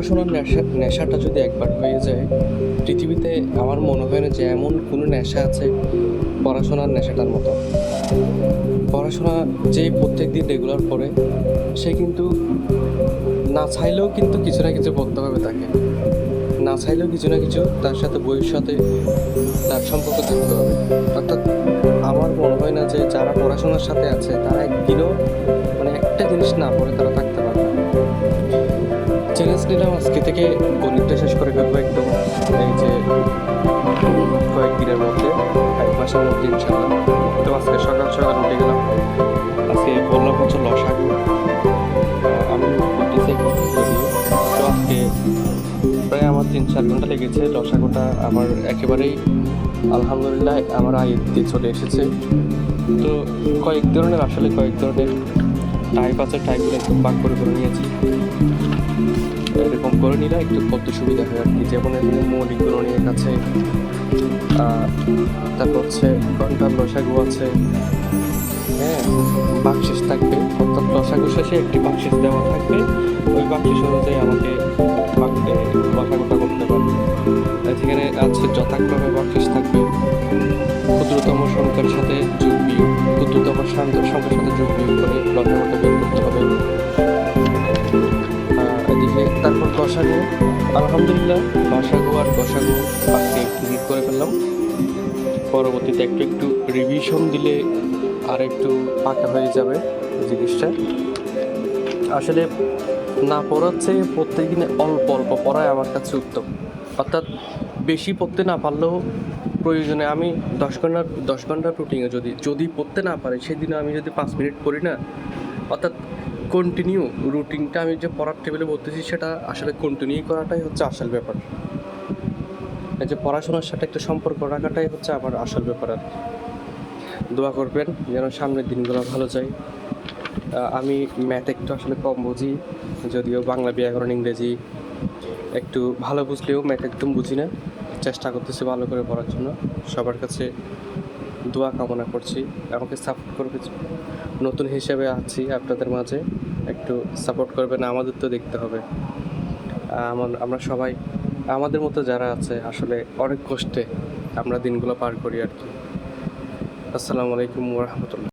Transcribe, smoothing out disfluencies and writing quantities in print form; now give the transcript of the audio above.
পড়াশোনার নেশাটা যদি একবার হয়ে যায়, পৃথিবীতে আমার মনে হয় না যে এমন কোনো নেশা আছে পড়াশোনার নেশাটার মতো। পড়াশোনা যে প্রত্যেক দিন রেগুলার পড়ে, সে কিন্তু না চাইলেও কিন্তু কিছু না কিছু পড়তে হবে তাকে। না চাইলেও কিছু না কিছু তার সাথে বইয়ের সাথে তার সম্পর্ক থাকতে হবে। অর্থাৎ আমার মনে হয় না যে যারা পড়াশোনার সাথে আছে তারা একদিনও মানে একটা জিনিস না পড়ে তারা থাকতে পারবে না। চ্যালেঞ্জ নিলাম আজকে থেকে গণিতটা শেষ করে ফেলবো একদম, এই যে কয়েকদিনের মধ্যে, 1 মাসের মধ্যে ইনশাল্লাহ। তো আজকে সকাল সকাল উঠে গেলাম, আজকে বললাম হচ্ছে লসাগু। আমি উঠতেছি এখন যদিও, তো আজকে প্রায় আমার 3-4 ঘন্টা লেগেছে। লসাগুটা আমার একেবারেই আলহামদুলিল্লাহ আমার আয়ত্তে চলে এসেছে। তো কয়েক ধরনের টাইপ আছে, টাইপগুলো একদম ভাগ করে নিয়েছি। এরকম করে নিলে একটু করতে সুবিধা হয় আর কি। যেমন এখানে মৌলিক গুণনীয়ক আছে, তারপর হচ্ছে ঘন্টার লসাগু আছে, হ্যাঁ, বাকশেষ থাকবে, অর্থাৎ লসাগু শেষে একটি বাকশেষ দেওয়া থাকবে। ওই বাকশেষ অনুযায়ী আমাকে লসাগুটা করতে পারবে। সেখানে আছে যথাক্রমে বাকশেষ থাকবে, ক্ষুদ্রতম সংখ্যার সাথে যোগ বিয়োগ, ক্ষুদ্রতম সংখ্যার সাথে যোগ বিয়োগ করে লসাগুটা বের করতে হবে। এদিকে তারপর গসাগু, আলহামদুলিল্লাহ লসাগু আর গসাগু আজকে ক্লিক করে ফেললাম। পরবর্তীতে একটু রিভিশন দিলে আর একটু পাকা হয়ে যাবে জিনিসটা। আসলে না পড়ার চেয়ে প্রত্যেক দিনে অল্প অল্প পড়ায় আমার কাছে উত্তম। অর্থাৎ বেশি পড়তে না পারলেও প্রয়োজনে আমি 10 ঘন্টার রুটিনে যদি পড়তে না পারি, সেদিনও আমি যদি 5 মিনিট পড়ি না, অর্থাৎ কন্টিনিউ রুটিনটা আমি যে পড়ার টেবিলে বলতেছি সেটা আসলে কন্টিনিউ করাটাই হচ্ছে আসল ব্যাপার। এই যে পড়াশোনার সাথে একটা সম্পর্ক রাখাটাই হচ্ছে আমার আসল ব্যাপার আর কি। দোয়া করবেন যেন সামনের দিনগুলো ভালো যায়। আমি ম্যাথ একটু আসলে কম বুঝি, যদিও বাংলা ব্যাকরণ ইংরেজি একটু ভালো বুঝলেও ম্যাথ একদম বুঝি না। চেষ্টা করতেছি ভালো করে পড়ার জন্য। সবার কাছে দোয়া কামনা করছি, আমাকে সাপোর্ট করবে। নতুন হিসেবে আছি আপনাদের মাঝে, একটু সাপোর্ট করবেন। আমাদের তো দেখতে হবে, আমরা সবাই আমাদের মতো যারা আছে আসলে অনেক কষ্টে আমরা দিনগুলো পার করি আর কি। আসসালামু আলাইকুম ওয়া রাহমাতুল্লাহ।